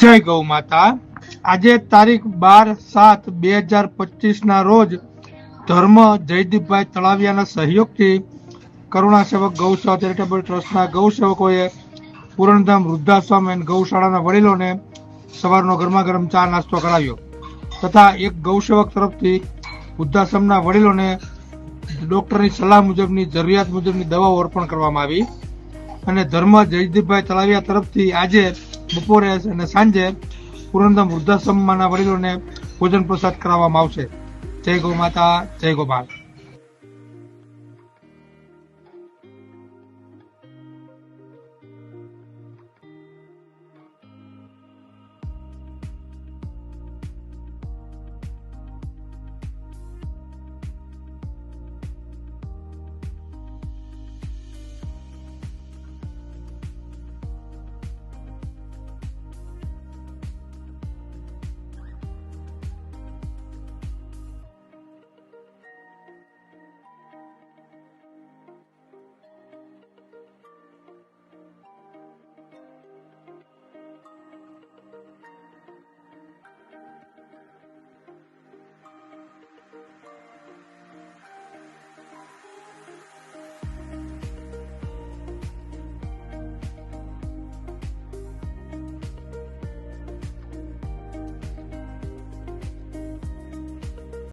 જય ગૌ માતા। આજે તારીખ 12/7/2025 ના રોજ ધર્મ જયદીપભાઈ તળાવિયાના સહયોગથી કરુણા સેવક ગૌસેવા ચેરિટેબલ ટ્રસ્ટના ગૌસેવકોએ પૂરણધામ વૃદ્ધાશ્રમ એન્ડ ગૌશાળાના વડીલોને સવારનો ગરમા ગરમ ચા નાસ્તો કરાવ્યો તથા એક ગૌસેવક તરફથી વૃદ્ધાશ્રમના વડીલોને ડોક્ટરની સલાહ મુજબની જરૂરિયાત મુજબની દવાઓ અર્પણ કરવામાં આવી અને ધર્મ જયદીપભાઈ તળાવિયા તરફથી આજે બપોરે અને સાંજે પૂરણધામ વૃદ્ધાશ્રમના વડીલોને ભોજન પ્રસાદ કરાવવામાં આવશે। જય ગૌ માતા, જય ગોપાલ।